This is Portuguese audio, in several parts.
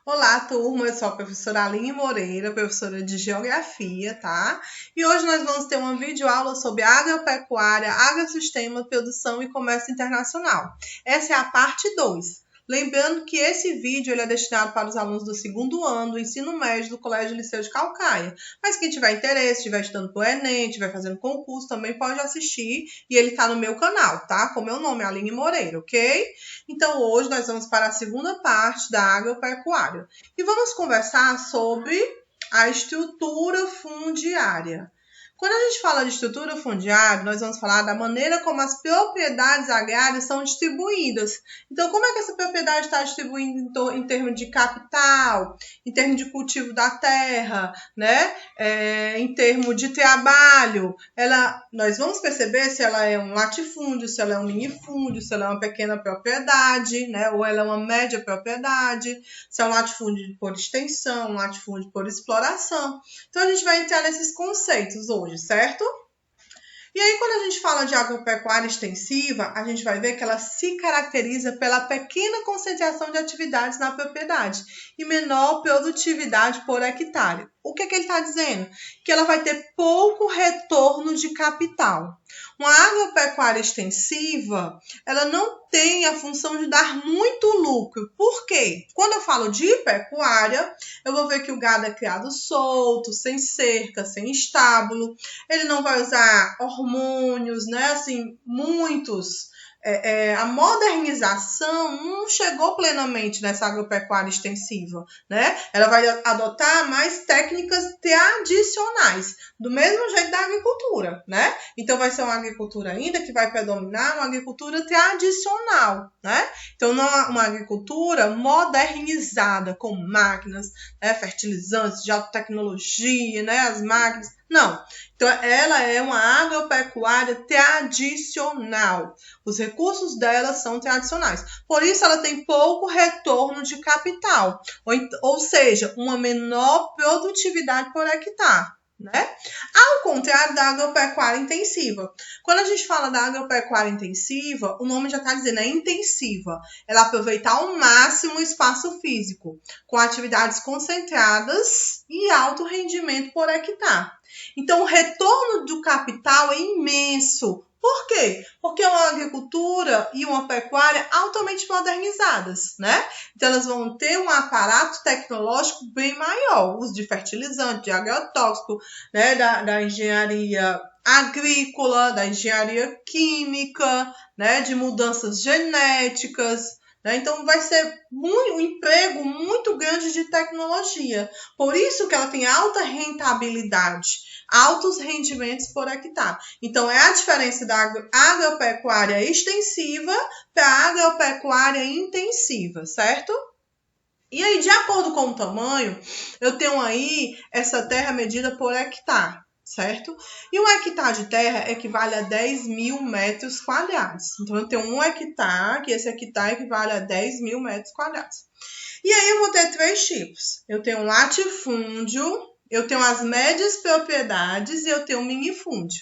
Olá, turma, eu sou a professora Aline Moreira, professora de Geografia, tá? E hoje nós vamos ter uma videoaula sobre agropecuária, agrossistema, produção e comércio internacional. Essa é a parte 2. Lembrando que esse vídeo ele é destinado para os alunos do segundo ano do ensino médio do Colégio Liceu de Calcaia. Mas quem tiver interesse, estiver estudando para o Enem, estiver fazendo concurso, também pode assistir. E ele está no meu canal, tá? Com meu nome, Aline Moreira, ok? Então, hoje nós vamos para a segunda parte da agropecuária. E vamos conversar sobre a estrutura fundiária. Quando a gente fala de estrutura fundiária, nós vamos falar da maneira como as propriedades agrárias são distribuídas. Então, como é que essa propriedade está distribuída em termos de capital, em termos de cultivo da terra, né? Em termos de trabalho? Nós vamos perceber se ela é um latifúndio, se ela é um minifúndio, se ela é uma pequena propriedade, né? Ou ela é uma média propriedade, se é um latifúndio por extensão, um latifúndio por exploração. Então, a gente vai entrar nesses conceitos hoje, certo? E aí, quando a gente fala de agropecuária extensiva, a gente vai ver que ela se caracteriza pela pequena concentração de atividades na propriedade e menor produtividade por hectare. O que ele está dizendo? Que ela vai ter pouco retorno de capital. Uma agropecuária extensiva, ela não tem a função de dar muito lucro. Por quê? Quando eu falo de pecuária, eu vou ver que o gado é criado solto, sem cerca, sem estábulo. Ele não vai usar hormônios, né? Assim, muitos. A modernização não chegou plenamente nessa agropecuária extensiva, né? Ela vai adotar mais técnicas tradicionais, do mesmo jeito da agricultura, né? Então, vai ser uma agricultura ainda que vai predominar uma agricultura tradicional, né? Então, não uma agricultura modernizada, com máquinas, né? Fertilizantes de alta tecnologia, né? As máquinas. Não. Então, ela é uma agropecuária tradicional. Os recursos dela são tradicionais. Por isso, ela tem pouco retorno de capital. Ou seja, uma menor produtividade por hectare. Né? Ao contrário da agropecuária intensiva. Quando a gente fala da agropecuária intensiva, o nome já está dizendo, é intensiva. Ela aproveita ao máximo o espaço físico, com atividades concentradas e alto rendimento por hectare. Então, o retorno do capital é imenso. Por quê? Porque é uma agricultura e uma pecuária altamente modernizadas, né? Então, elas vão ter um aparato tecnológico bem maior, uso de fertilizante, de agrotóxico, né? Da engenharia agrícola, da engenharia química, né? De mudanças genéticas. Então, vai ser um emprego muito grande de tecnologia. Por isso que ela tem alta rentabilidade, altos rendimentos por hectare. Então, é a diferença da agropecuária extensiva para a agropecuária intensiva, certo? E aí, de acordo com o tamanho, eu tenho aí essa terra medida por hectare. Certo? E um hectare de terra equivale a 10 mil metros quadrados. Então, eu tenho um hectare, que esse hectare equivale a 10 mil metros quadrados. E aí, eu vou ter três tipos. Eu tenho um latifúndio, eu tenho as médias propriedades e eu tenho um minifúndio.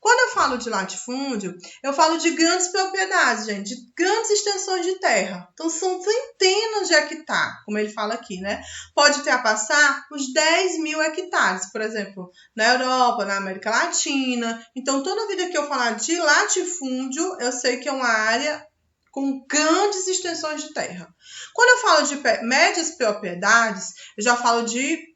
Quando eu falo de latifúndio, eu falo de grandes propriedades, gente, de grandes extensões de terra. Então, são centenas de hectares, como ele fala aqui, né? Pode ultrapassar os 10 mil hectares, por exemplo, na Europa, na América Latina. Então, toda vida que eu falar de latifúndio, eu sei que é uma área com grandes extensões de terra. Quando eu falo de médias propriedades, eu já falo de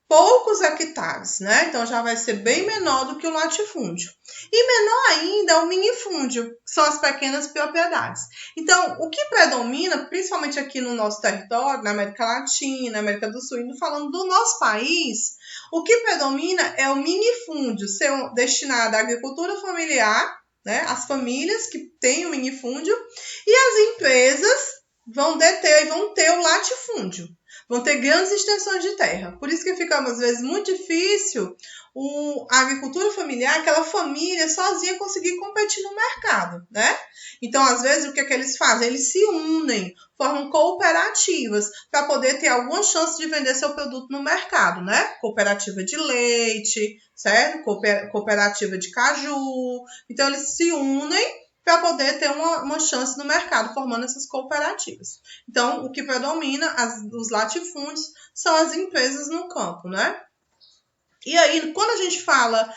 poucos hectares, né? Então, já vai ser bem menor do que o latifúndio. E menor ainda é o minifúndio, que são as pequenas propriedades. Então, o que predomina, principalmente aqui no nosso território, na América Latina, na América do Sul, indo falando do nosso país, o que predomina é o minifúndio, ser destinado à agricultura familiar, né? As famílias que têm o minifúndio, e as empresas vão deter e vão ter o latifúndio. Vão ter grandes extensões de terra. Por isso que fica, às vezes, muito difícil a agricultura familiar, aquela família sozinha conseguir competir no mercado, né? Então, às vezes, o que eles fazem? Eles se unem, formam cooperativas para poder ter alguma chance de vender seu produto no mercado, né? Cooperativa de leite, certo? Cooperativa de caju. Então, eles se unem para poder ter uma chance no mercado, formando essas cooperativas. Então, o que predomina, os latifúndios, são as empresas no campo, né? E aí, quando a gente fala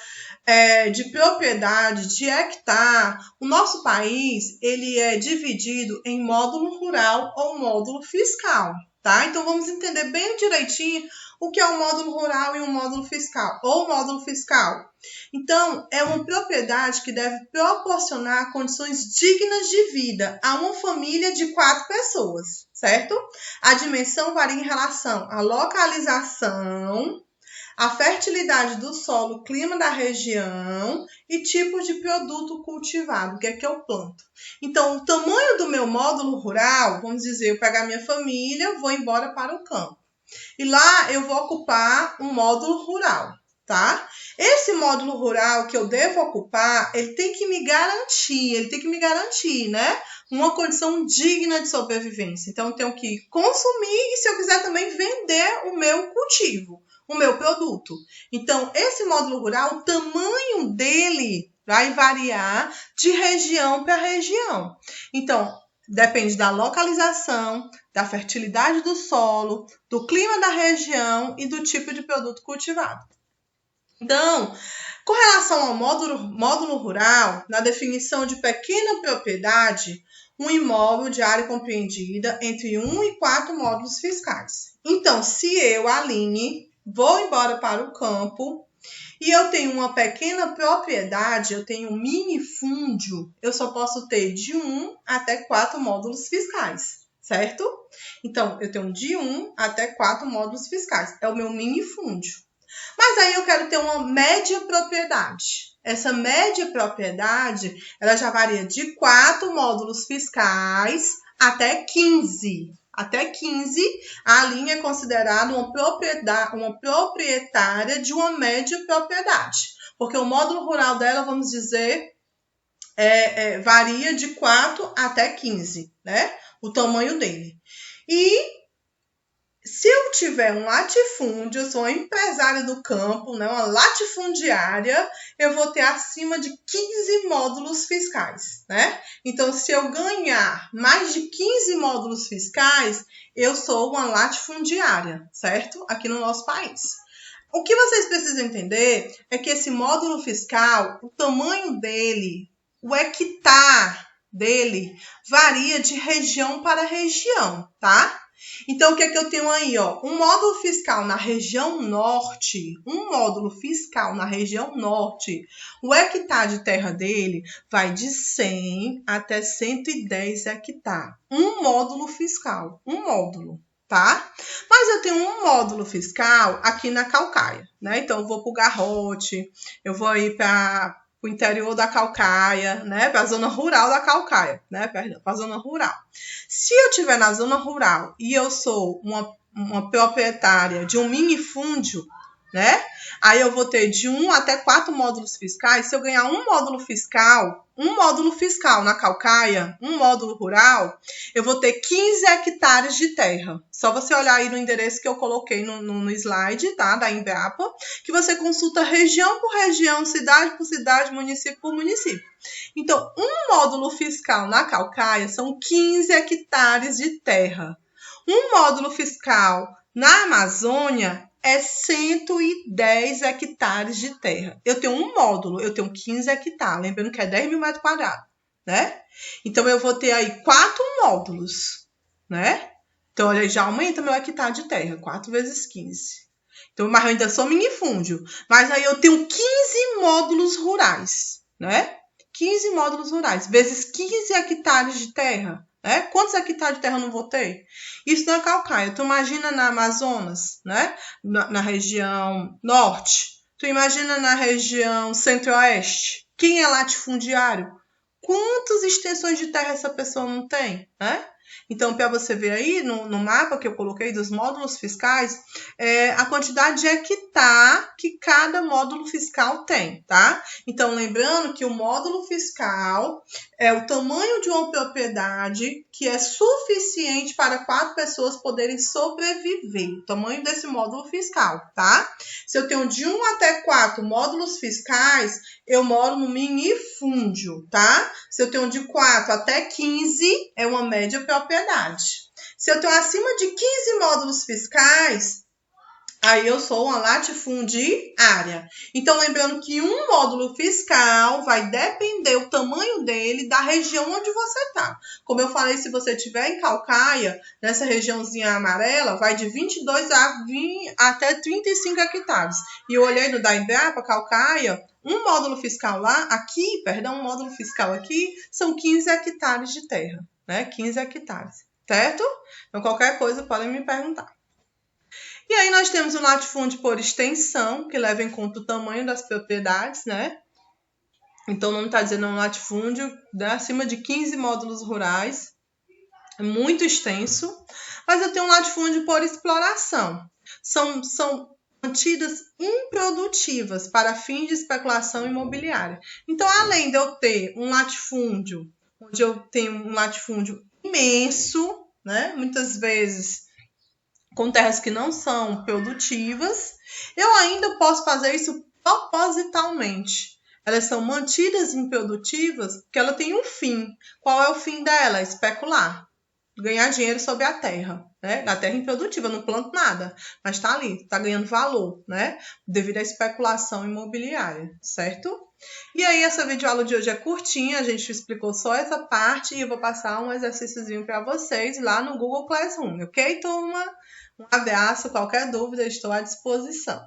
de propriedade, de hectare, o nosso país ele é dividido em módulo rural ou módulo fiscal, tá? Então, vamos entender bem direitinho o que é um módulo rural e um módulo fiscal, ou módulo fiscal. Então, é uma propriedade que deve proporcionar condições dignas de vida a uma família de 4 pessoas, certo? A dimensão varia em relação à localização, a fertilidade do solo, clima da região e tipo de produto cultivado, que é que eu planto. Então, o tamanho do meu módulo rural, vamos dizer, eu pego a minha família, vou embora para o campo. E lá eu vou ocupar um módulo rural, tá? Esse módulo rural que eu devo ocupar, ele tem que me garantir, né? Uma condição digna de sobrevivência. Então, eu tenho que consumir e, se eu quiser, também vender o meu cultivo, o meu produto. Então, esse módulo rural, o tamanho dele vai variar de região para região. Então, depende da localização, da fertilidade do solo, do clima da região e do tipo de produto cultivado. Então, com relação ao módulo rural, na definição de pequena propriedade, um imóvel de área compreendida entre 1 e 4 módulos fiscais. Então, se eu, Aline, vou embora para o campo e eu tenho uma pequena propriedade, eu tenho um minifúndio, eu só posso ter de 1 até 4 módulos fiscais, certo? Então, eu tenho de 1 até 4 módulos fiscais, é o meu minifúndio. Mas aí eu quero ter uma média propriedade. Essa média propriedade, ela já varia de 4 módulos fiscais até 15. Até 15, a linha é considerada uma proprietária de uma média propriedade. Porque o módulo rural dela, vamos dizer, varia de 4 até 15, né? O tamanho dele. E se eu tiver um latifúndio, eu sou uma empresária do campo, né, uma latifundiária, eu vou ter acima de 15 módulos fiscais, né? Então, se eu ganhar mais de 15 módulos fiscais, eu sou uma latifundiária, certo? Aqui no nosso país. O que vocês precisam entender é que esse módulo fiscal, o tamanho dele, o hectare dele, varia de região para região, tá? Então, o que é que eu tenho aí, ó? Um módulo fiscal na região norte, o hectare de terra dele vai de 100 até 110 hectares. Um módulo fiscal, tá? Mas eu tenho um módulo fiscal aqui na Caucaia, né? Então, eu vou para o Garrote, eu vou ir para o interior da Caucaia, né? Para a zona rural da Caucaia, né? Perdão, para a zona rural. Se eu estiver na zona rural e eu sou uma proprietária de um minifúndio, né? Aí eu vou ter de 1 até 4 módulos fiscais. Se eu ganhar um módulo fiscal na Caucaia, um módulo rural, eu vou ter 15 hectares de terra. Só você olhar aí no endereço que eu coloquei no slide, tá? Da Embrapa, que você consulta região por região, cidade por cidade, município por município. Então, um módulo fiscal na Caucaia são 15 hectares de terra. Um módulo fiscal na Amazônia é 110 hectares de terra. Eu tenho um módulo, eu tenho 15 hectares, lembrando que é 10 mil metros quadrados, né? Então, eu vou ter aí 4 módulos, né? Então, olha, já aumenta meu hectare de terra, 4 vezes 15. Então, mas eu ainda sou minifúndio, mas aí eu tenho 15 módulos rurais, né? 15 módulos rurais, vezes 15 hectares de terra, né? Quantos hectares de terra eu não vou ter? Isso na Caucaia. Tu imagina na Amazonas, né? Na região norte. Tu imagina na região centro-oeste. Quem é latifundiário? Quantas extensões de terra essa pessoa não tem, né? Então, para você ver aí no mapa que eu coloquei dos módulos fiscais, a quantidade de hectare que cada módulo fiscal tem, tá? Então, lembrando que o módulo fiscal é o tamanho de uma propriedade que é suficiente para 4 pessoas poderem sobreviver. O tamanho desse módulo fiscal, tá? Se eu tenho de 1 até 4 módulos fiscais, eu moro no minifúndio, tá? Se eu tenho de 4 até 15, é uma média propriedade. Se eu tenho acima de 15 módulos fiscais, aí eu sou uma latifundiária. Então, lembrando que um módulo fiscal vai depender o tamanho dele da região onde você está. Como eu falei, se você estiver em Caucaia, nessa regiãozinha amarela, vai de 22 até 35 hectares. E eu olhei no da Embrapa, Caucaia, um módulo fiscal um módulo fiscal aqui, são 15 hectares de terra, né? 15 hectares, certo? Então, qualquer coisa podem me perguntar. E aí nós temos o latifúndio por extensão, que leva em conta o tamanho das propriedades, né? Então, não está dizendo um latifúndio acima de 15 módulos rurais, é muito extenso. Mas eu tenho um latifúndio por exploração. São mantidas improdutivas para fins de especulação imobiliária. Então, além de eu ter um latifúndio, onde eu tenho um latifúndio imenso, né? Muitas vezes com terras que não são produtivas, eu ainda posso fazer isso propositalmente. Elas são mantidas improdutivas porque ela tem um fim. Qual é o fim dela? Especular. Ganhar dinheiro sobre a terra, né? A terra improdutiva, eu não planto nada, mas está ali, está ganhando valor, né? Devido à especulação imobiliária, certo? E aí, essa videoaula de hoje é curtinha, a gente explicou só essa parte e eu vou passar um exercíciozinho para vocês lá no Google Classroom, ok, turma? Um abraço, qualquer dúvida, estou à disposição.